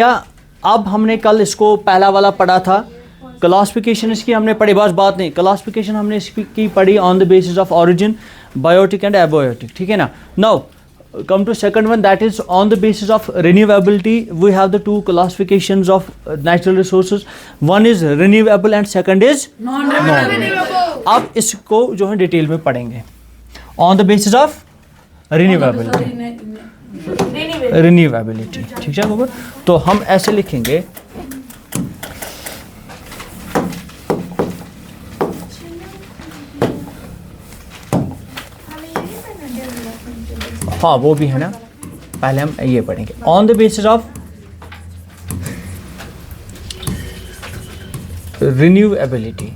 या अब हमने कल इसको पहला वाला पढ़ा था, क्लासिफिकेशन इसकी हमने पढ़ी, बस बात नहीं, क्लासिफिकेशन हमने इसकी पढ़ी on the basis of origin, biotic and abiotic, ठीक है ना। Now come to second one, that is on the basis of renewability. We have the two classifications of natural resources. One is renewable and second is non-renewable. अब इसको जो है detail में पढ़ेंगे on the basis of renewability, ठीक है बबर। तो हम ऐसे लिखेंगे, हाँ वो भी है ना, पहले हम ये पढ़ेंगे on the basis of renewability.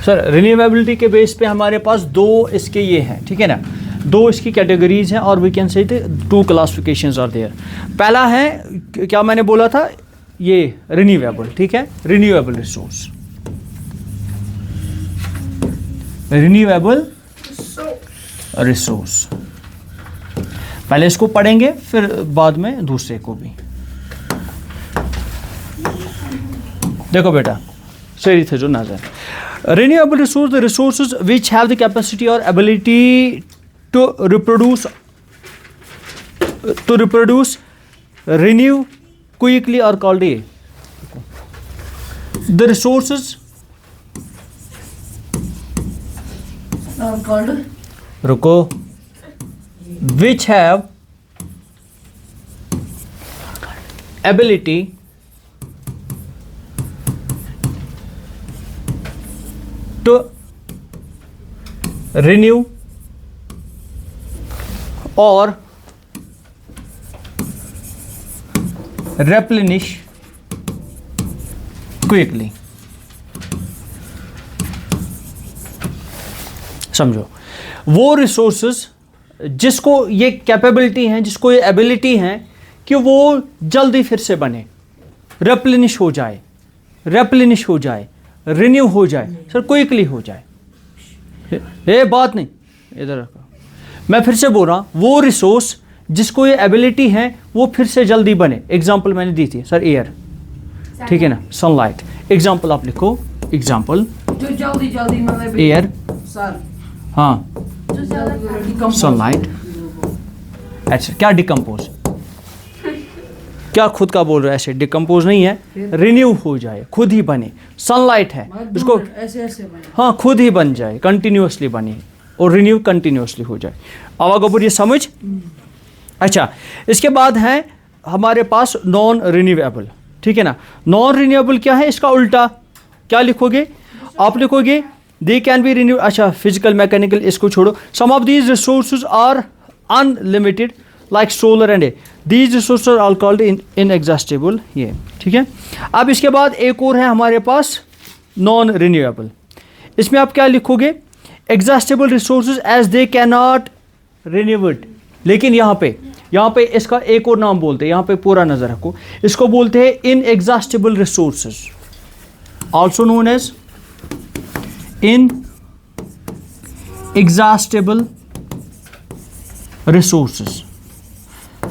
Sir renewability के बेस पे हमारे पास दो इसके ये हैं, ठीक है ना, दो इसकी कैटेगरीज हैं और we can say two classifications are there. पहला है क्या मैंने बोला था, ये रिन्यूएबल, ठीक है, रिन्यूएबल रिसोर्स, रिन्यूएबल रिसोर्स। पहले इसको पढ़ेंगे फिर बाद में दूसरे को भी। देखो बेटा सही थे जो नजर, renewable resource the resources which have the capacity और ability to reproduce renew quickly और कॉल्ड ए द रिसोर्सेज रुको, which have ability to renew or replenish quickly। समझो, वो रिसोर्सेज जिसको ये कैपेबिलिटी हैं, जिसको ये एबिलिटी हैं कि वो जल्दी फिर से बने, रेप्लेनिश हो जाए, रिन्यू हो जाए, सर क्विकली हो जाए। ये बात नहीं, इधर रखो, मैं फिर से बोल रहा हूँ, वो रिसोर्स जिसको ये एबिलिटी है वो फिर से जल्दी बने। एग्जाम्पल मैंने दी थी सर, एयर, ठीक है ना, सनलाइट। एग्जाम्पल आप लिखो, एग्जाम्पल जो जल्दी मतलब एयर, सर, हाँ, सनलाइट। अच्छा क्या डिकम्पोज, क्या खुद का बोल रहे हो, ऐसे डिकम्पोज नहीं है, रिन्यू हो जाए, खुद ही बने। सनलाइट है उसको ऐसे बने, हाँ खुद ही बन जाए, कंटिन्यूसली बने और रिन्यू कंटिन्यूसली हो जाए। आवागपुर ये समझ। अच्छा इसके बाद है हमारे पास नॉन रिन्यूएबल, ठीक है ना। नॉन रिन्यूएबल क्या है, इसका उल्टा क्या लिखोगे आप, लिखोगे दे कैन बी रिन्यू। अच्छा फिजिकल मैकेनिकल इसको छोड़ो। Some of these resources are unlimited like solar and these resources are called inexhaustible, ये ठीक है। अब इसके बाद एक और है हमारे पास नॉन रिन्यूएबल, इसमें आप क्या लिखोगे, exhaustible resources as they can not renewed. लेकिन यहाँ पे इसका एक और नाम बोलते हैं, यहाँ पे पूरा नजर रखो, इसको बोलते हैं inexhaustible resources, also known as inexhaustible resources.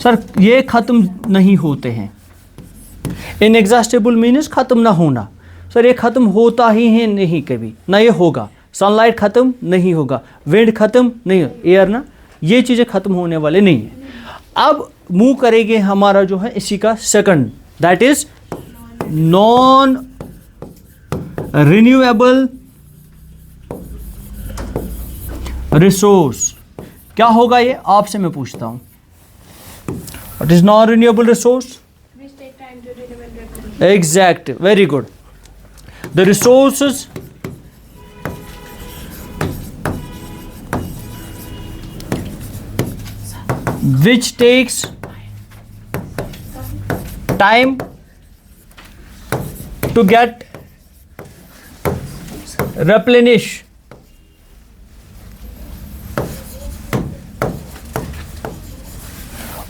Sir ये खत्म नहीं होते हैं, इनएग्जॉस्टेबल मीन्स खत्म ना होना। सर ये खत्म होता ही है नहीं, कभी ना ये होगा। सनलाइट खत्म नहीं होगा, विंड खत्म नहीं, एयर ना, ये चीज़ें खत्म होने वाले नहीं है। अब मूव करेंगे हमारा जो है इसी का second, that is non renewable resource. क्या होगा ये आपसे मैं पूछता हूं, what is non renewable resource? Exact, very good. The resources which takes time to get replenish,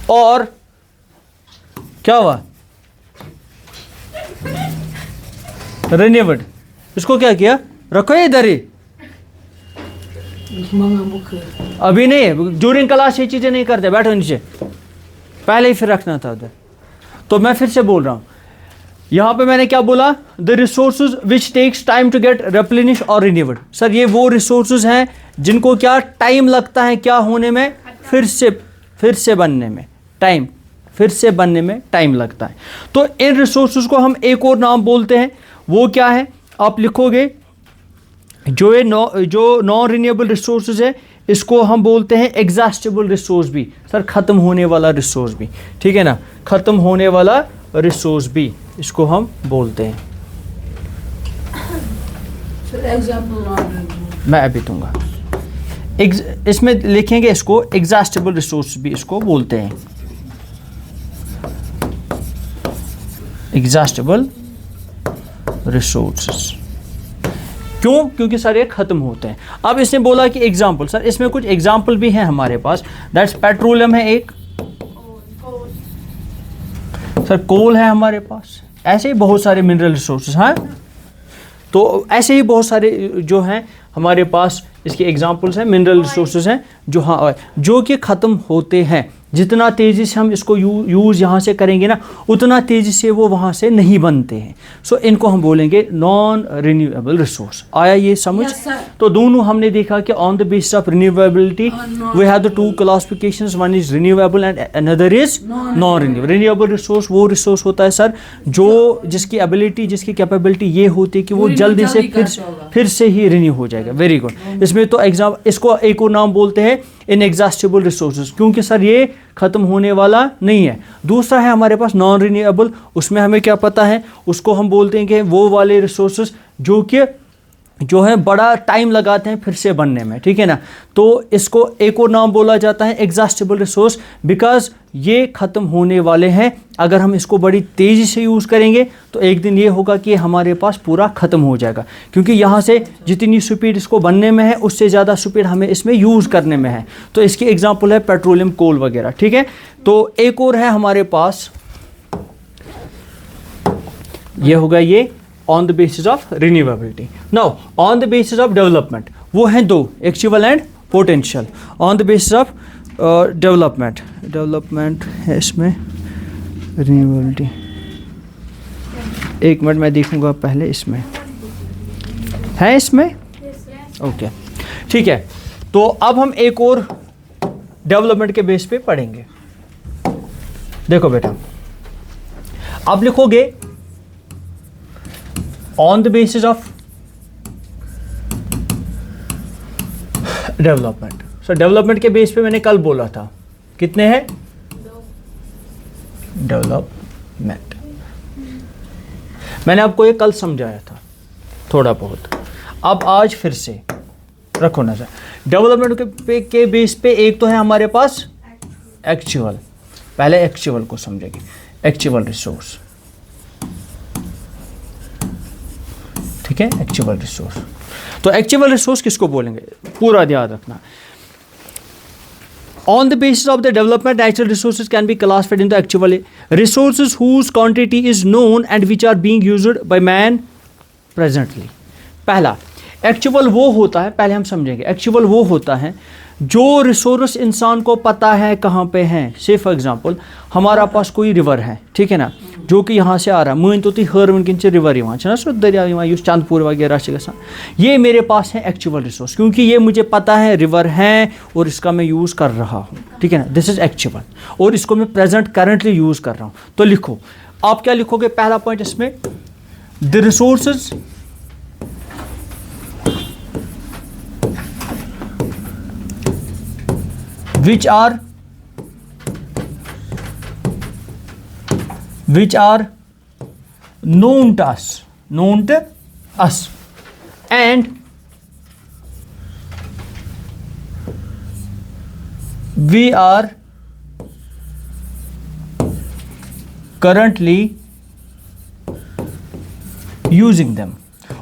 और क्या हुआ, रिन्यूड। इसको क्या किया, रखो इधर ही, Manga book. अभी नहीं, ड्यूरिंग क्लास ये चीज़ें नहीं करते, बैठो नीचे, पहले ही फिर रखना था उधर। तो मैं फिर से बोल रहा हूँ, यहाँ पे मैंने क्या बोला, the resources which takes time to get replenish और रिन्यूड। सर ये वो रिसोर्सेज हैं जिनको क्या टाइम लगता है क्या होने में, फिर से बनने में टाइम, फिर से बनने में टाइम लगता है। तो इन रिसोर्सेज को हम एक और नाम बोलते हैं, वो क्या है आप लिखोगे, जो नॉन रिन्यूएबल रिसोर्सेज है इसको हम बोलते हैं एग्जॉस्टिबल रिसोर्स भी। सर ख़त्म होने वाला रिसोर्स भी, ठीक है ना, ख़त्म होने वाला रिसोर्स भी इसको हम बोलते हैं। एग्जाम्पल मैं अभी दूंगा, इसमें लिखेंगे इसको एग्जॉस्टिबल रिसोर्स भी इसको बोलते हैं, एग्जॉस्टिबल रिसोर्सेस। क्यों? क्योंकि सर ये ख़त्म होते हैं। अब इसने बोला कि एग्जाम्पल, सर इसमें कुछ एग्जाम्पल भी हैं हमारे पास, दैट्स पेट्रोलियम है एक, सर कोल है हमारे पास, ऐसे ही बहुत सारे मिनरल रिसोर्सेज हैं। तो ऐसे ही बहुत सारे जो हैं हमारे पास इसके एग्जाम्पल्स हैं, मिनरल रिसोर्सेज हैं जो हाँ जो कि ख़त्म होते हैं। जितना तेज़ी से हम इसको यूज़ यहाँ से करेंगे ना, उतना तेज़ी से वो वहाँ से नहीं बनते हैं। सो इनको हम बोलेंगे नॉन रिन्यूएबल रिसोर्स। आया ये समझ? Yes, sir. तो दोनों हमने देखा कि on the basis of renewability we have the two classifications, one is renewable and another is non renewable. Renewable resource वो रिसोर्स होता है सर जो जिसकी एबिलिटी, जिसकी कैपेबिलिटी ये होती है कि वो जल्दी से फिर से ही रिन्यू हो जाएगा। Very good. इसमें तो एग्जाम, इसको एक और नाम बोलते हैं इनएग्जॉस्टिबल रिसोर्सेज, क्योंकि सर ये ख़त्म होने वाला नहीं है। दूसरा है हमारे पास नॉन रिन्यूएबल, उसमें हमें क्या पता है, उसको हम बोलते हैं कि वो वाले रिसोर्सेज जो है बड़ा टाइम लगाते हैं फिर से बनने में, ठीक है ना। तो इसको एक और नाम बोला जाता है एग्जॉस्टिबल रिसोर्स, बिकॉज ये ख़त्म होने वाले हैं। अगर हम इसको बड़ी तेज़ी से यूज़ करेंगे तो एक दिन ये होगा कि हमारे पास पूरा ख़त्म हो जाएगा, क्योंकि यहाँ से जितनी स्पीड इसको बनने में है उससे ज़्यादा स्पीड हमें इसमें यूज़ करने में है। तो इसकी एग्जांपल है पेट्रोलियम, कोल वगैरह, ठीक है। तो एक और है हमारे पास, ये होगा ये on the basis of renewability. Now on the basis of development, वो हैं दो, actual and potential. On the basis of development है इसमें रिन्यूएबिलिटी। एक मिनट मैं देखूंगा पहले, इसमें है, इसमें ओके ठीक है। तो अब हम एक और डेवलपमेंट के बेस पे पढ़ेंगे। देखो बेटा, आप लिखोगे on the basis of development. So development के बेस पे मैंने कल बोला था कितने हैं डेवलपमेंट, मैंने आपको ये कल समझाया था थोड़ा बहुत। अब आज फिर से रखो नजर, डेवलपमेंट के बेस पे एक तो है हमारे पास एक्चुअल, पहले एक्चुअल को समझेंगे, एक्चुअल रिसोर्स, ठीक है, एक्चुअल रिसोर्स। तो एक्चुअल रिसोर्स किसको बोलेंगे, पूरा ध्यान रखना। On the basis of the development, natural resources can be classified into actual resources whose quantity is known and which are being used by man presently. पहला actual वो होता है, पहले हम समझेंगे, एक्चुअल वो होता है जो रिसोर्स इंसान को पता है कहाँ पे हैं। से फॉर एग्जांपल हमारा पास कोई रिवर है, ठीक है ना, जो कि यहाँ से आ रहा है, मान तो तुम हरवन किन रिवर यहाँ ना सो दरिया यहाँ चंदपुर वगैरह से गसान, ये मेरे पास है एक्चुअल रिसोर्स, क्योंकि ये मुझे पता है रिवर है और इसका मैं यूज़ कर रहा हूँ, ठीक है ना, दिस इज एक्चुअल, और इसको मैं प्रेजेंट करंटली यूज़ कर रहा हूँ। तो लिखो, आप क्या लिखोगे, पहला पॉइंट इसमें, the resources which are known to us and we are currently using them।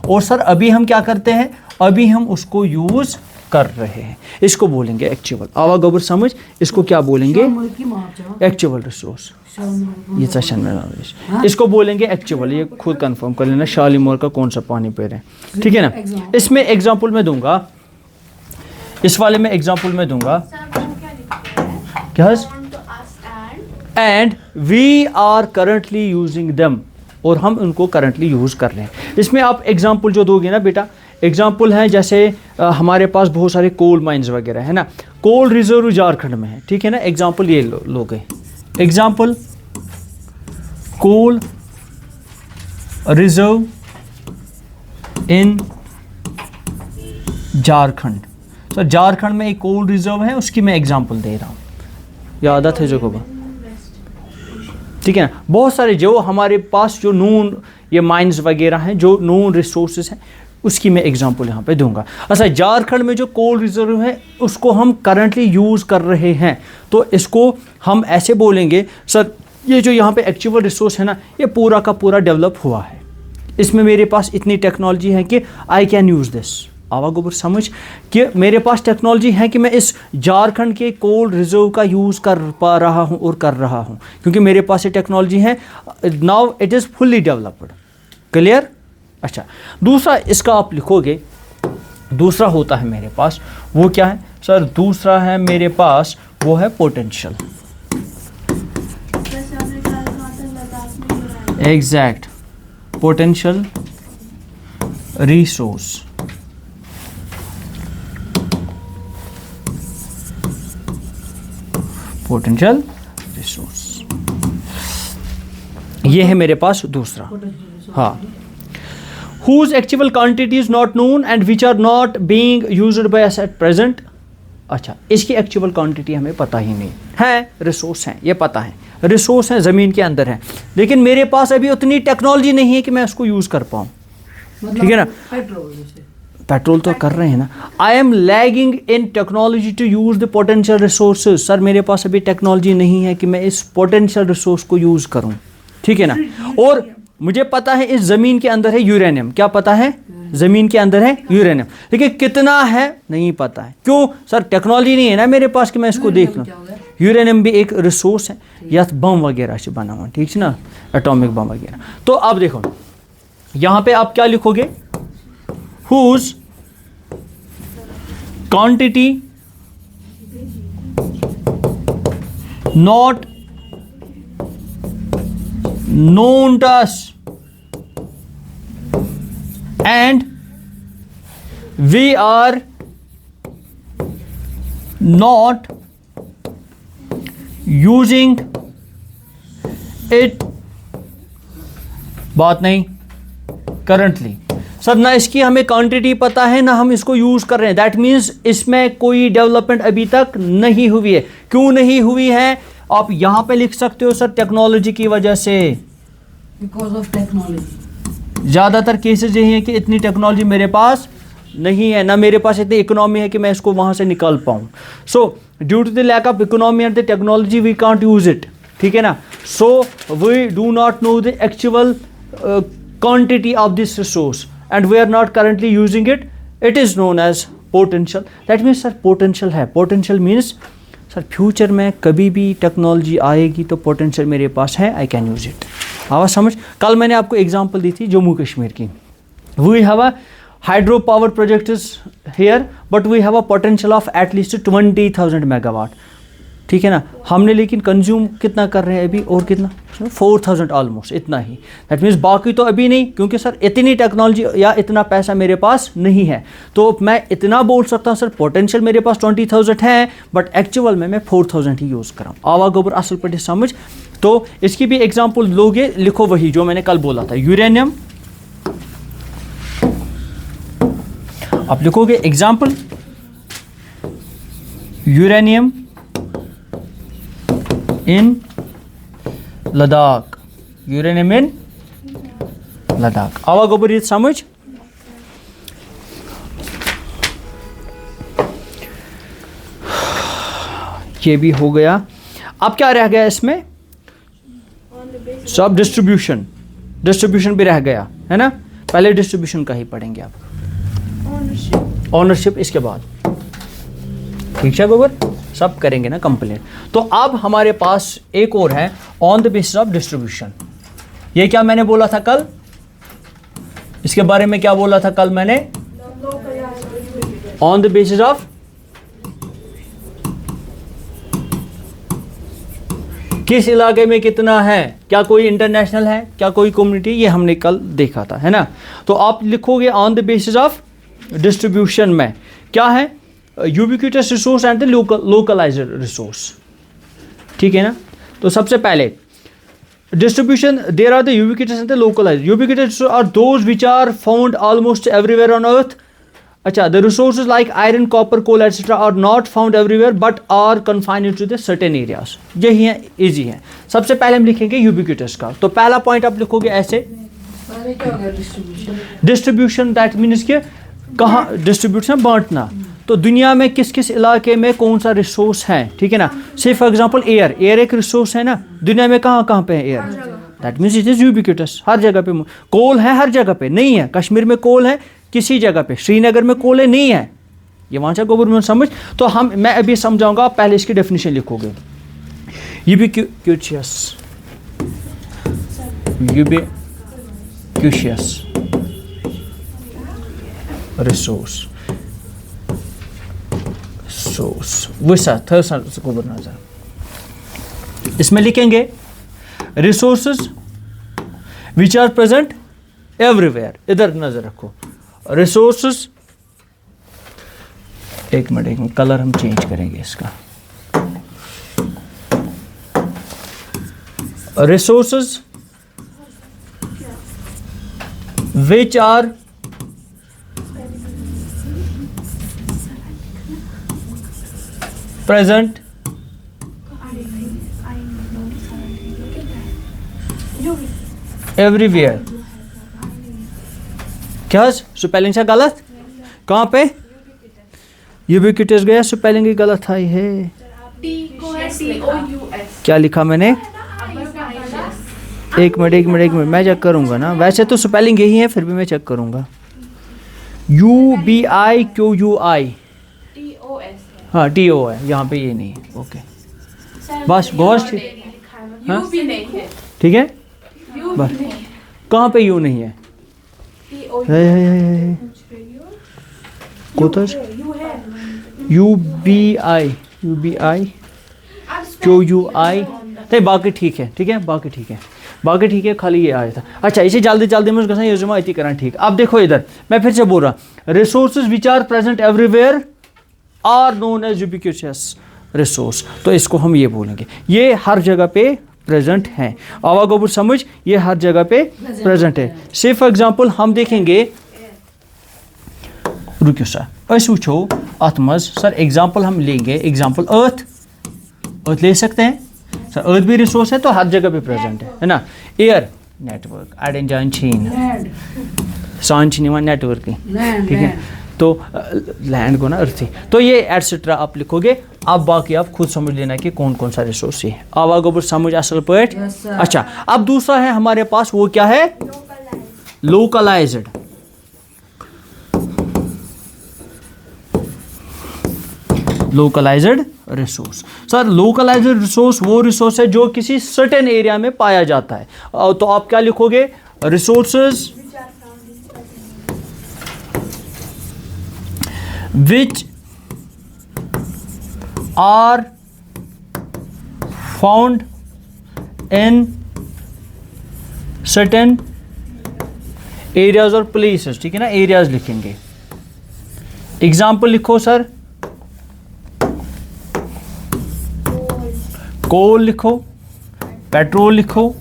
और सर अभी हम क्या करते हैं, अभी हम उसको यूज कर रहे हैं, इसको बोलेंगे एक्चुअल। आवा गोबर समझ, इसको क्या बोलेंगे, एक्चुअल रिसोर्स। ये सेशन में इसको बोलेंगे एक्चुअल, ये खुद कंफर्म कर लेना शालीमार का कौन सा पानी पी रहे हैं, ठीक है ना। इसमें एग्जांपल मैं दूंगा, इस वाले में एग्जाम्पल मैं दूंगा, सर वो क्या लिखते हैं? क्या? Want to us and we are currently using them, और हम उनको करंटली यूज़ कर रहे हैं। इसमें आप एग्जाम्पल जो दोगे ना बेटा, एग्जाम्पल है जैसे हमारे पास बहुत सारे कोल माइंस वगैरह है ना, कोल रिजर्व झारखंड में है, ठीक है ना। एग्जाम्पल ये लोगे, example coal reserve in Jharkhand. Sir Jharkhand में एक कोल रिजर्व है, उसकी मैं एग्जाम्पल दे रहा हूँ, ये आदत है जो को, ठीक है ना। बहुत सारे जो हमारे पास जो नून ये माइंस वगैरह हैं, जो नून रिसोर्सेज हैं, उसकी मैं एग्जांपल यहाँ पे दूंगा। अच्छा, झारखंड में जो कोल रिजर्व है उसको हम करंटली यूज़ कर रहे हैं, तो इसको हम ऐसे बोलेंगे, सर ये जो यहाँ पे एक्चुअल रिसोर्स है ना, ये पूरा का पूरा डेवलप हुआ है, इसमें मेरे पास इतनी टेक्नोलॉजी है कि आई कैन यूज़ दिस। आवागोबर समझ कि मेरे पास टेक्नोलॉजी है कि मैं इस झारखंड के कोल रिजर्व का यूज़ कर पा रहा हूँ और कर रहा हूँ, क्योंकि मेरे पास ये टेक्नोलॉजी है। Now it is fully developed. Clear? अच्छा, दूसरा इसका आप लिखोगे, दूसरा होता है मेरे पास, वो क्या है सर? दूसरा है मेरे पास वो है पोटेंशियल। जैसे आपने कहा था लद्दाख में हो रहा है। Exact, potential resource. Potential resource, ये है मेरे पास दूसरा। हाँ, whose actual quantity is not known and which are not being used by us at present। अच्छा, इसकी एक्चुअल क्वांटिटी हमें पता ही नहीं है, रिसोर्स हैं ये पता है, रिसोर्स हैं ज़मीन के अंदर हैं, लेकिन मेरे पास अभी उतनी टेक्नोलॉजी नहीं है कि मैं उसको यूज़ कर पाऊँ, ठीक है ना। पेट्रोल जैसे पेट्रोल तो कर रहे हैं ना। I am lagging in technology to use the potential resources. Sir मेरे पास अभी टेक्नोलॉजी नहीं है कि मैं इस पोटेंशियल रिसोर्स को यूज़ करूं, ठीक है ना। और मुझे पता है इस ज़मीन के अंदर है यूरेनियम, क्या पता है? ज़मीन के अंदर है यूरेनियम, लेकिन कितना है नहीं पता है। क्यों सर? टेक्नोलॉजी नहीं है ना मेरे पास कि मैं इसको देख लूँ। यूरेनियम भी एक रिसोर्स है, या बम वगैरह से बना हुआ, ठीक है ना, एटॉमिक बम वगैरह। तो अब देखो यहाँ पे आप क्या लिखोगे? whose quantity not known to us and we are not using it। बात नहीं करंटली। सर ना इसकी हमें क्वांटिटी पता है ना हम इसको यूज़ कर रहे हैं, दैट मीन्स इसमें कोई डेवलपमेंट अभी तक नहीं हुई है। क्यों नहीं हुई है? आप यहाँ पे लिख सकते हो सर टेक्नोलॉजी की वजह से। Because of technology. ज़्यादातर केसेस यही है कि इतनी टेक्नोलॉजी मेरे पास नहीं है, ना मेरे पास इतनी इकोनॉमी है कि मैं इसको वहाँ से निकाल पाऊँ। So due to the lack of economy and the technology we can't use it, ठीक है ना। So we do not know the actual quantity of this resource and we are not currently using it. It is known as potential. That means sir potential है। potential means sir future में कभी भी technology आएगी तो potential मेरे पास है, I can use it. आवाज़ समझ? कल मैंने आपको एग्जांपल दी थी जम्मू कश्मीर की। We have a hydro power project is here but we have a potential of at least 20,000 megawatt, ठीक है ना। हमने लेकिन कंज्यूम कितना कर रहे हैं अभी, और कितना? 4,000 ऑलमोस्ट, इतना ही। दैट मीन्स बाकी तो अभी नहीं, क्योंकि सर इतनी टेक्नोलॉजी या इतना पैसा मेरे पास नहीं है। तो मैं इतना बोल सकता हूँ सर पोटेंशियल मेरे पास 20,000 है बट एक्चुअल में मैं 4,000 ही यूज़ कर रहा हूँ। आवा गोबर असल पर समझ। तो इसकी भी एग्जाम्पल लोगे, लिखो वही जो मैंने कल बोला था, यूरेनियम। आप लिखोगे एग्जाम्पल यूरेनियम इन लद्दाख, यूरेनियम इन लद्दाख। आवा गोबर ये समझ। ये भी हो गया। अब क्या रह गया इसमें? सब डिस्ट्रीब्यूशन, डिस्ट्रीब्यूशन भी रह गया है ना। पहले डिस्ट्रीब्यूशन का ही पढ़ेंगे आप, ओनरशिप इसके बाद, ठीक है गोबर, सब करेंगे ना कंप्लीट। तो अब हमारे पास एक और है on the basis of distribution. ये क्या मैंने बोला था कल? इसके बारे में क्या बोला था कल मैंने? ऑन द बेसिस ऑफ किस इलाके में कितना है, क्या कोई इंटरनेशनल है, क्या कोई कम्युनिटी, ये हमने कल देखा था, है ना। तो आप लिखोगे on the basis of distribution में क्या है, ubiquitous resource and the localised resource, ठीक है ना। तो सबसे पहले distribution, there are the ubiquitous and the localized. Ubiquitous are those which are found almost everywhere on earth. अच्छा, the resources like iron, copper, coal etc. are not found everywhere but are confined to the certain areas. यही है, easy है। सबसे पहले हम लिखेंगे ubiquitous का। तो पहला पॉइंट आप लिखोगे ऐसे, पहले क्या हो गया डिस्ट्रीब्यूशन? डिस्ट्रीब्यूशन दैट मीन्स कि कहाँ डिस्ट्रीब्यूशन, बांटना। तो दुनिया में किस किस इलाके में कौन सा रिसोर्स है, ठीक है ना। Say for example air, air एक रिसोर्स है ना, दुनिया में कहाँ कहाँ पे है air, that means it is ubiquitous, हर जगह पे। कोल है हर जगह पे नहीं है, कश्मीर में कोल है किसी जगह पे, श्रीनगर में कोल है नहीं है, ये वहाँ से गवर्नमेंट समझ। तो मैं अभी समझाऊंगा, आप पहले इसकी डेफिनेशन लिखोगे। यूबिक्विटस, यूबिक्विटस रिसोर्स, सोर्स वैसा थर्ड को बनाना, इसमें लिखेंगे resources which are present everywhere. इधर नजर रखो, रिसोर्सेज, एक मिनट कलर हम चेंज करेंगे इसका। Resources which are present everywhere। क्या स्पेलिंग से गलत, कहाँ पे यूबिक्विटस गया, स्पेलिंग ही गलत आई है। क्या लिखा मैंने, एक मिनट मैं चेक करूंगा ना, वैसे तो स्पेलिंग यही है फिर भी मैं चेक करूंगा। UBIQUI, हाँ TO है यहाँ पे, ये नहीं है, ओके बस बहुत ठीक, हाँ ठीक है बस। कहाँ पे यू नहीं है, कोतस UBIQUI, नहीं बाकी ठीक है, बाकी ठीक है, खाली ये आया था। अच्छा, इसे जल्दी में उसका जमा इतनी करना, ठीक। अब देखो इधर मैं फिर से बोल रहा, resources which are present everywhere are known as ubiquitous resource. तो इसको हम ये बोलेंगे, ये हर जगह पे प्रेजेंट हैं। आवागोबुर समझ, ये हर जगह पे प्रेजेंट है। से फॉर एग्जांपल हम देखेंगे, रुकियो सर, अस वुचो अत मज सर एग्जांपल हम लेंगे, एग्जांपल अर्थ ले सकते हैं सर, अर्थ भी रिसोर्स है तो हर जगह पे प्रेजेंट है ना। एयर, नेटवर्क, आड़न जान छीन सान छीन नेटवर्क, ठीक है। तो लैंड को ना अर्थी, तो ये एटसेट्रा आप लिखोगे। अब बाकी आप खुद समझ लेना कि कौन कौन सा रिसोर्स है। आवागोबर समझ असल पट। अच्छा, अब दूसरा है हमारे पास, वो क्या है, localised. Localised resource, sir localised resource वो रिसोर्स है जो किसी सर्टेन एरिया में पाया जाता है। तो आप क्या लिखोगे, resources which are found in certain areas और places, ठीक है ना, एरियाज लिखेंगे। एग्जाम्पल लिखो सर, कोल लिखो, पेट्रोल लिखो,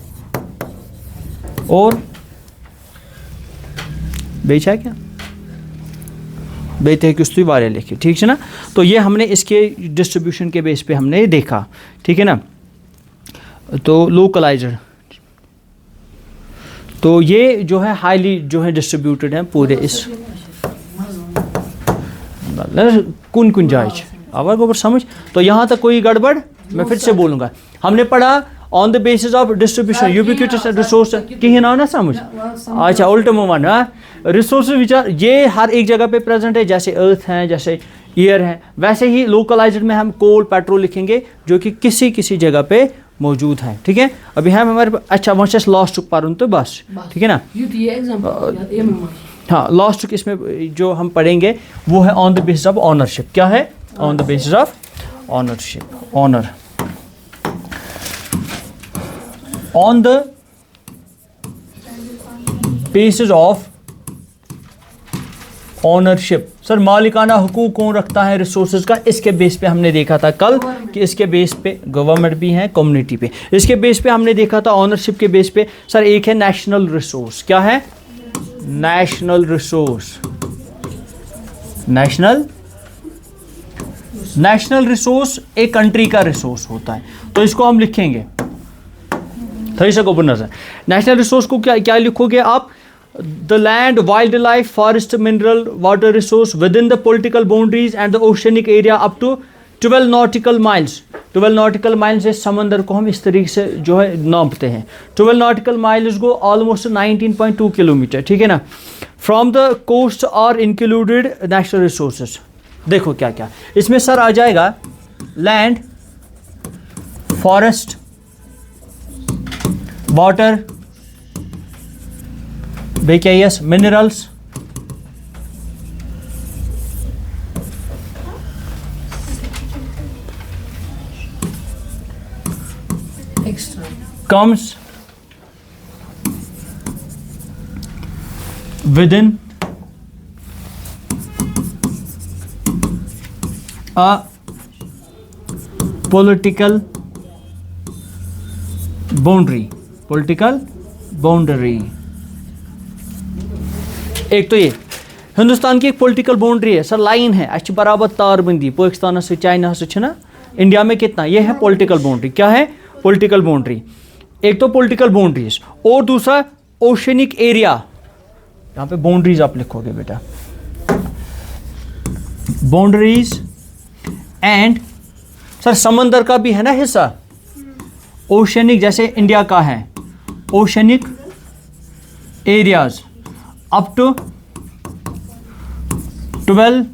और बेचा क्या बेते किस्तु वाले लिखे, ठीक है ना। तो ये हमने इसके डिस्ट्रीब्यूशन के बेस पे हमने देखा, ठीक है ना। तो लोकलाइज्ड, तो ये जो है हाईली जो है डिस्ट्रीब्यूटेड है पूरे इस कुन जायज आवाज को समझ। तो यहाँ तक कोई गड़बड़, मैं फिर से बोलूँगा, हमने पढ़ा on the basis of distribution ubiquitous resource कहीं ना समझ। अच्छा, उल्टा मोमन रिसोर्सेज विचार, ये हर एक जगह पे प्रेजेंट है, जैसे अर्थ है, जैसे एयर है, वैसे ही लोकलाइज्ड में हम कोल पेट्रोल लिखेंगे जो कि किसी जगह पे मौजूद हैं, ठीक है। अभी हम हमारे, अच्छा वहाँ से लास्ट पर तो बस, ठीक है ना। हाँ, लास्ट इसमें जो हम पढ़ेंगे वो है on the basis of ownership. क्या है, on the basis of ownership, owner. On the basis of ownership. Sir मालिकाना हुकूक कौन रखता है रिसोर्सेज का? इसके बेस पे हमने देखा था कल कि इसके बेस पे गवर्नमेंट भी है, कम्युनिटी पे। इसके बेस पे हमने देखा था ऑनरशिप के बेस पे। सर एक है नेशनल रिसोर्स। क्या है? National resource. नेशनल रिसोर्स एक कंट्री का रिसोर्स होता है, तो इसको हम लिखेंगे थोड़ी सा गोबर नजर। नेशनल रिसोर्स को क्या लिखोगे आप? The land, wild life, forest, mineral, water resource within the political boundaries and the oceanic area up to 12 nautical miles. 12 nautical miles इस समंदर को हम इस तरीके से जो है नापते हैं। 12 नॉटिकल माइल्स को ऑलमोस्ट 19.2 किलोमीटर, ठीक है ना। From the coast are included national resources. देखो क्या क्या इसमें सर आ जाएगा, लैंड, फॉरेस्ट, वाटर, बेकेयस, minerals, Extra. comes within a political boundary। एक तो ये हिंदुस्तान की एक पॉलिटिकल बाउंड्री है सर, लाइन है, अच्छी बराबर तारबंदी पाकिस्तान से, चाइना से, ना इंडिया में कितना, ये है पॉलिटिकल बाउंड्री। क्या है? Political boundary. एक तो पॉलिटिकल बाउंड्रीज और दूसरा ओशनिक एरिया। यहाँ पे बाउंड्रीज आप लिखोगे बेटा, बाउंड्रीज एंड सर समंदर का भी है ना हिस्सा, ओशनिक जैसे इंडिया का है, oceanic areas up to 12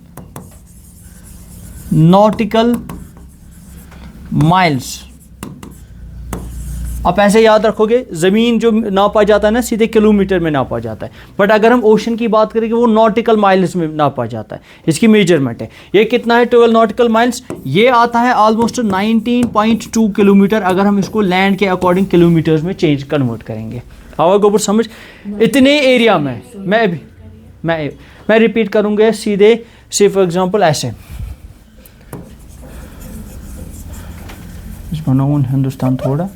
nautical miles. आप ऐसे याद रखोगे, ज़मीन जो नापा जाता है ना सीधे किलोमीटर में नापा जाता है, बट अगर हम ओशन की बात करेंगे वो नॉटिकल माइल्स में नापा जाता है, इसकी मेजरमेंट है। ये कितना है? 12 नॉटिकल माइल्स। ये आता है ऑलमोस्ट 19.2 किलोमीटर अगर हम इसको लैंड के अकॉर्डिंग किलोमीटर्स में चेंज कन्वर्ट करेंगे। आवाज गोबर समझ? इतने एरिया में मैं रिपीट करूँगा सीधे से, फॉर एग्जाम्पल ऐसे बनाऊँ हिंदुस्तान थोड़ा,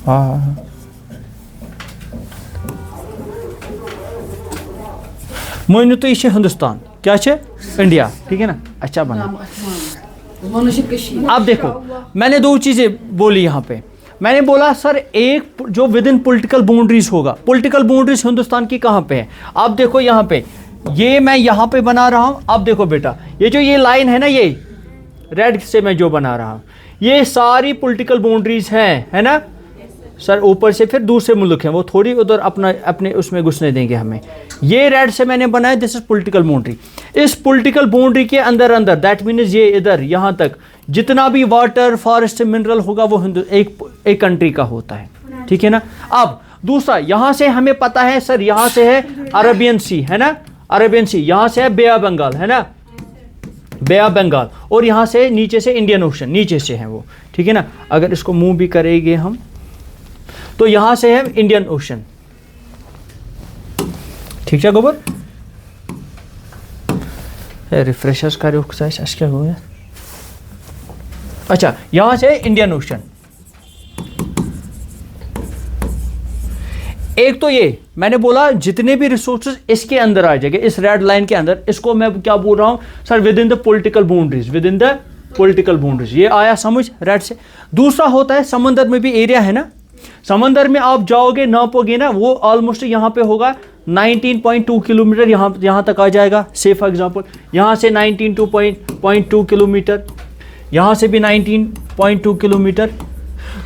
हाँ मोइन तो ये हिंदुस्तान, क्या है? इंडिया, ठीक है ना। अच्छा बना। अब देखो मैंने दो चीज़ें बोली यहाँ पे। मैंने बोला सर एक जो विद इन पोलिटिकल बाउंड्रीज होगा, पोलिटिकल बाउंड्रीज हिंदुस्तान की कहाँ पे है? आप देखो यहाँ पे, ये मैं यहाँ पे बना रहा हूँ। आप देखो बेटा, ये जो ये लाइन है ना, ये रेड से मैं जो बना रहा हूँ, ये सारी पोलिटिकल बाउंड्रीज हैं, है ना सर। ऊपर से फिर दूसरे मुल्क हैं, वो थोड़ी उधर अपने उसमें घुसने देंगे हमें। ये रेड से मैंने बनाया, दिस इज पॉलिटिकल बाउंड्री। इस पॉलिटिकल बाउंड्री के अंदर दैट मीन्स ये इधर यहाँ तक जितना भी वाटर, फॉरेस्ट, मिनरल होगा वो एक कंट्री का होता है, ठीक है ना। अब दूसरा, यहाँ से हमें पता है सर, यहाँ से है अरेबियन सी, है ना, अरेबियन सी, यहाँ से है बे ऑफ बंगाल, है ना, बे ऑफ बंगाल, और यहाँ से नीचे से इंडियन ओशन, नीचे से है वो, ठीक है ना। अगर इसको मूव भी करेंगे हम तो यहाँ से है इंडियन ओशन, ठीक है गोबर। रिफ्रेशर्स का क्या हो गया? अच्छा, यहाँ से इंडियन ओशन। एक तो ये मैंने बोला जितने भी रिसोर्सेज इसके अंदर आ जाएंगे, इस रेड लाइन के अंदर, इसको मैं क्या बोल रहा हूँ sir? With in the political boundaries, with in the political boundaries. ये आया समझ रेड से। दूसरा होता है समंदर में भी एरिया है ना, समंदर में आप जाओगे नापोगे ना, वो ऑलमोस्ट यहाँ पे होगा 19.2 किलोमीटर, यहाँ तक आ जाएगा। से फॉर एग्जांपल यहाँ से 19.2 किलोमीटर, यहाँ से भी 19.2 किलोमीटर।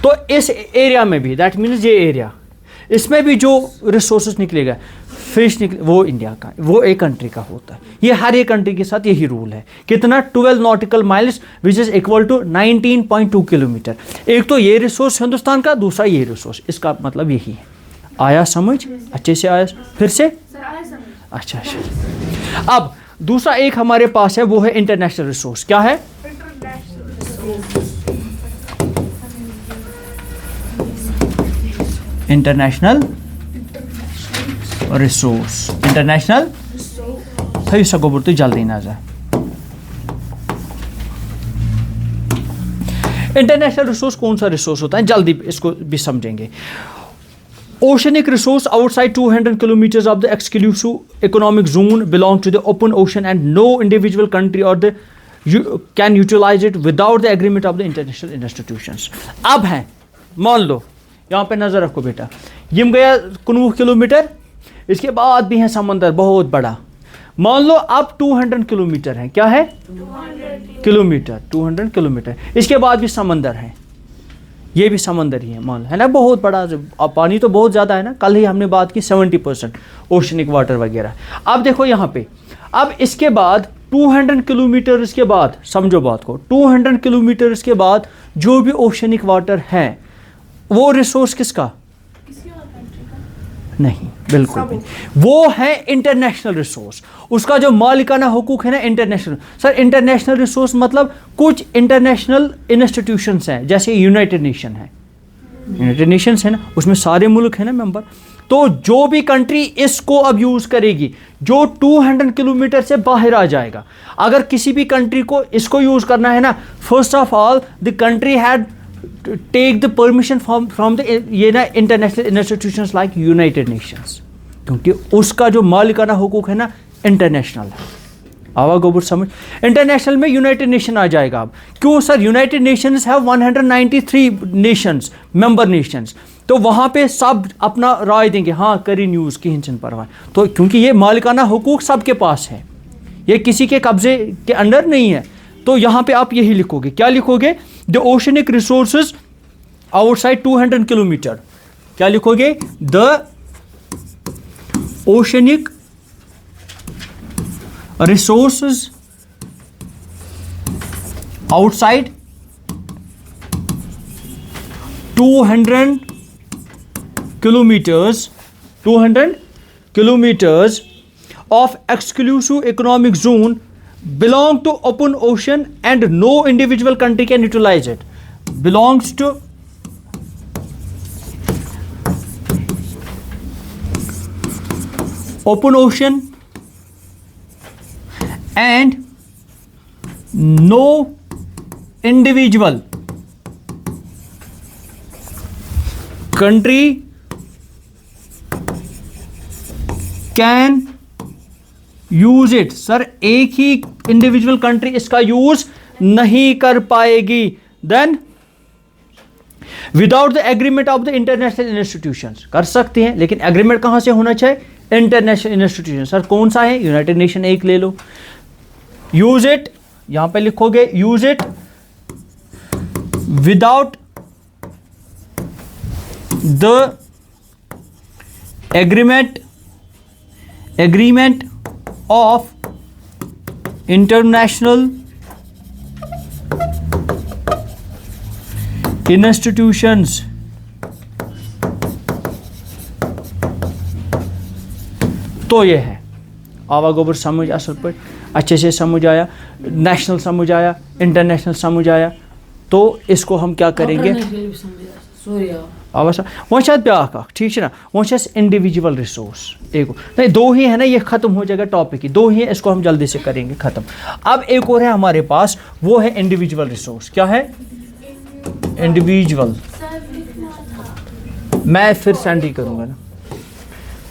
तो इस एरिया में भी, दैट मीन्स ये एरिया, इसमें भी जो रिसोर्सेज निकलेगा, फिश निकले, वो इंडिया का, वो एक कंट्री का होता है। ये हर एक कंट्री के साथ यही रूल है। कितना? 12 nautical miles which is equal to 19.2 kilometre. एक तो ये रिसोर्स हिंदुस्तान का, दूसरा ये रिसोर्स, इसका मतलब यही है। आया समझ? अच्छे से आया? फिर से? अच्छा। अब दूसरा एक हमारे पास है, वो है इंटरनेशनल रिसोर्स। क्या है? इंटरनेशनल रिसोर्स, इंटरनेशनल थी सको तो जल्दी ना जाए। इंटरनेशनल रिसोर्स कौन सा रिसोर्स होता है, जल्दी इसको भी समझेंगे। Oceanic resource outside 200 kilometres of the exclusive economic zone belong to the open ocean and no individual country और they can utilise it without the agreement of the international institutions. अब है, मान लो यहाँ पे नजर रखो बेटा, यम गया 19 किलोमीटर, इसके बाद भी है समंदर बहुत बड़ा, मान लो अब 200 किलोमीटर है, क्या है 200 किलोमीटर, इसके बाद भी समंदर है, ये भी समंदर ही है, मान लो है ना, बहुत बड़ा, अब पानी तो बहुत ज़्यादा है ना, कल ही हमने बात की 70% ओशनिक वाटर वगैरह। अब देखो यहाँ पे, अब इसके बाद 200 किलोमीटर इसके बाद, समझो बात को, 200 किलोमीटर इसके बाद जो भी ओशनिक वाटर है वो रिसोर्स किसका, किसी और कंट्री का नहीं, बिल्कुल भी, वो है इंटरनेशनल रिसोर्स, उसका जो मालिकाना हुकूक है ना इंटरनेशनल। सर इंटरनेशनल रिसोर्स मतलब कुछ इंटरनेशनल इंस्टीट्यूशंस हैं, जैसे यूनाइटेड नेशन है, यूनाइटेड नेशंस है ना, उसमें सारे मुल्क हैं ना मेंबर, तो जो भी कंट्री इसको अब यूज करेगी, जो 200 किलोमीटर से बाहर आ जाएगा, अगर किसी भी कंट्री को इसको यूज करना है ना, first of all the country had take the permission from the ये ना international institutions like United Nations, क्योंकि उसका जो मालिकाना हुकूक है ना इंटरनेशनल है। आवा गोबर समझ, इंटरनेशनल में यूनाइटेड नेशन आ जाएगा। अब क्यों सर, यूनाइटेड नेशंस है 193 नेशंस, मेंबर नेशंस, तो वहाँ पे सब अपना राय देंगे, हाँ करी न्यूज़ की हिंसन परवाह, तो क्योंकि ये मालिकाना हुकूक सबके पास है, ये किसी के कब्जे के अंडर नहीं है, तो यहाँ पे आप यही लिखोगे, क्या लिखोगे, the oceanic resources outside 200 kilometre, क्या लिखोगे, the oceanic resources outside 200 kilometers of exclusive economic zone belong to open ocean and no individual country can utilize it, belongs to open ocean and no individual country can use it. Sir एक ही individual country इसका use नहीं कर पाएगी, then without the agreement of the international institutions, कर सकते हैं लेकिन एग्रीमेंट कहां से होना चाहिए, इंटरनेशनल इंस्टीट्यूशन। सर कौन सा है, यूनाइटेड नेशन एक ले लो, यूज इट, यहां पे लिखोगे use it without the agreement of international institutions, तो ये है आवा गोबर समझ असल पर अच्छे से समझ आया, नेशनल समझ आया, इंटरनेशनल समझ आया, तो इसको हम क्या करेंगे अवश्य वो शायद ब्याख ठीक है ना, वो शायद इंडिविजुअल रिसोर्स एक नहीं, दो ही है ना, ये खत्म हो जाएगा टॉपिक ही, दो ही है, इसको हम जल्दी से करेंगे खत्म। अब एक और है हमारे पास, वो है इंडिविजुअल रिसोर्स। क्या है इंडिविजुअल, मैं फिर सेंड ही करूंगा ना,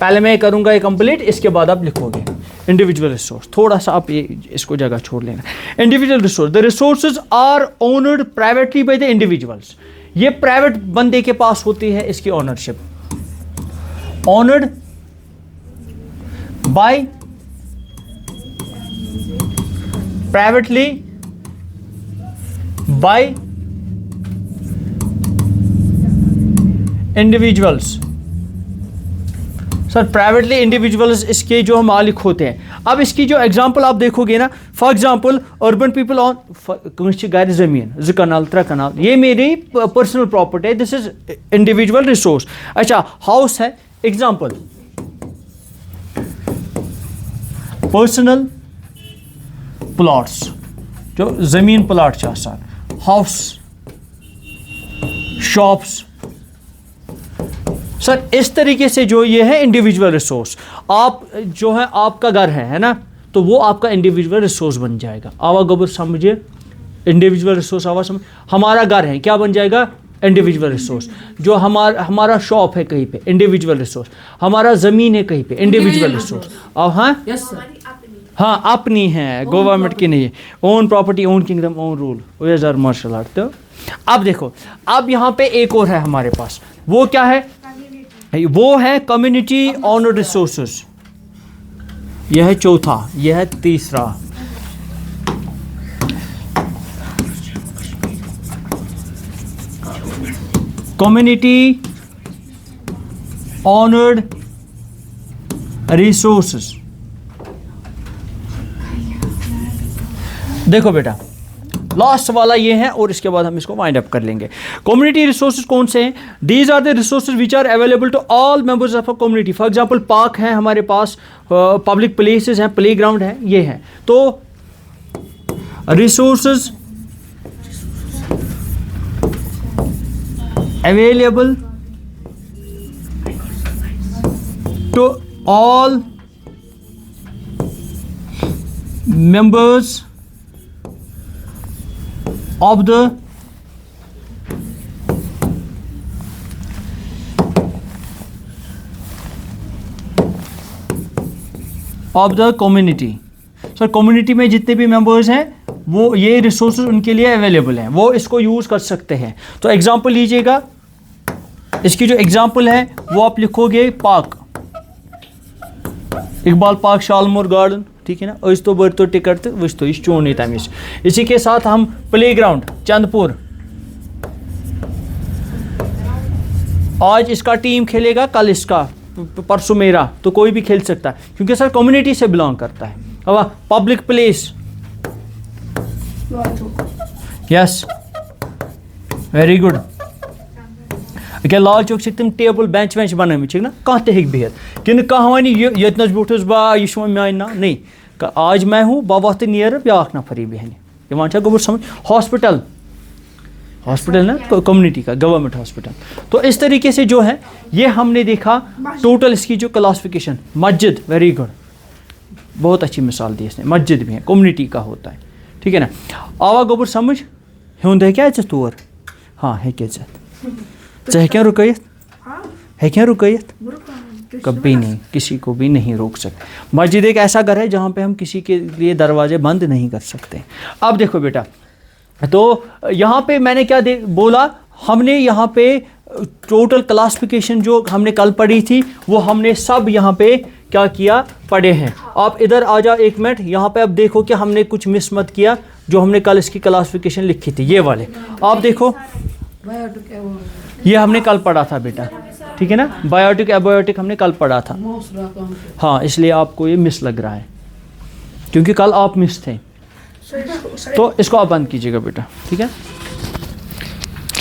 पहले मैं करूंगा ये कंप्लीट, इसके बाद आप लिखोगे इंडिविजुअल रिसोर्स, थोड़ा सा आप ये इसको जगह छोड़ लेना। Individual resource, the resources are owned privately by the individuals, ये प्राइवेट बंदे के पास होती है इसकी ownership, owned by privately by individuals. Sir privately individuals इसके जो मालिक होते हैं। अब इसकी जो एग्जांपल आप देखोगे ना, for example urban people own गाय ज़मीन 2 कनाल 3 कनाल, ये मेरी पर्सनल प्रॉपर्टी है, दिस इज इंडिविजुअल रिसोर्स। अच्छा हाउस है, एग्जांपल पर्सनल प्लॉट्स, जो ज़मीन प्लॉट छ आसान, हाउस, शॉप्स, सर इस तरीके से जो ये है इंडिविजुअल रिसोर्स, आप जो है आपका घर है ना, तो वो आपका इंडिविजुअल रिसोर्स बन जाएगा। आवा गोबर समझिए, इंडिविजुअल रिसोर्स आवा समझ, हमारा घर है क्या बन जाएगा, इंडिविजुअल रिसोर्स। जो हमारा शॉप है कहीं पे, इंडिविजुअल रिसोर्स। हमारा ज़मीन है कहीं पे, इंडिविजुअल रिसोर्स। अब हाँ यस सर, हाँ अपनी है, गवर्नमेंट की नहीं है। Own property, own kingdom, own rule, martial art. तो अब देखो, अब यहाँ पे एक और है हमारे पास, वो क्या है, वो है कम्युनिटी ऑनर्ड रिसोर्सेज। यह है चौथा, यह है तीसरा। Community honoured resources. देखो बेटा, लास्ट वाला ये है और इसके बाद हम इसको वाइंड अप कर लेंगे। कम्युनिटी रिसोर्सेज कौन से हैं? These are the resources which are available to all members of a community. For example park है हमारे पास, पब्लिक प्लेसेस हैं, प्ले ग्राउंड है, ये है। तो resources available to all members of the community। Sir community में जितने भी मेंबर्स हैं वो ये रिसोर्सेज उनके लिए अवेलेबल हैं, वो इसको यूज़ कर सकते हैं। तो एग्जांपल लीजिएगा, इसकी जो एग्जांपल है वो आप लिखोगे पार्क, इकबाल पार्क, शालमोर गार्डन, ठीक है ना। और तो बर तो टिकट वो तो इस चोन नहीं तमिस। इसी के साथ हम प्ले ग्राउंड चंदपुर, आज इसका टीम खेलेगा, कल इसका, परसों मेरा, तो कोई भी खेल सकता है क्योंकि सर कम्युनिटी से बिलोंग करता है। अब public place, yes very good. क्या लाल चौक से तुम टेबल बेंच वेंच बनामित ना, कह बिहत कि कह वन ये ब्यूठस बा यह मान ना, नहीं आज मैं हूँ बा वत नियर ब्याक नफर ही बहन, ये गोबर समझ। हॉस्पिटल, हॉस्पिटल ना कम्युनिटी का, गवर्नमेंट हॉस्पिटल। तो इस तरीके से जो है ये हमने देखा टोटल इसकी जो क्लासिफिकेशन। मस्जिद, वेरी गुड, बहुत अच्छी मिसाल दी इसने, मस्जिद भी है, कम्युनिटी का होता है, ठीक है ना। आवा गोबर समझ हुंद है क्या तौर, हाँ है क्या चाहे क्या रुकैत है, क्या रुकैत, कभी नहीं, किसी को भी नहीं रोक सकते। मस्जिद एक ऐसा घर है जहाँ पे हम किसी के लिए दरवाजे बंद नहीं कर सकते। अब देखो बेटा, तो यहाँ पे मैंने क्या बोला, हमने यहाँ पे टोटल क्लासिफिकेशन जो हमने कल पढ़ी थी वो हमने सब यहाँ पे क्या किया, पढ़े हैं। आप इधर आ जाओ एक मिनट, यहाँ पे अब देखो कि हमने कुछ मिस मत किया जो हमने कल इसकी क्लासिफिकेशन लिखी थी, ये वाले आप देखो, ये हमने कल पढ़ा था बेटा, ठीक है ना। बायोटिक एबायोटिक हमने कल पढ़ा था, हाँ, इसलिए आपको ये मिस लग रहा है क्योंकि कल आप मिस थे। तो इसको आप बंद कीजिएगा बेटा, ठीक है।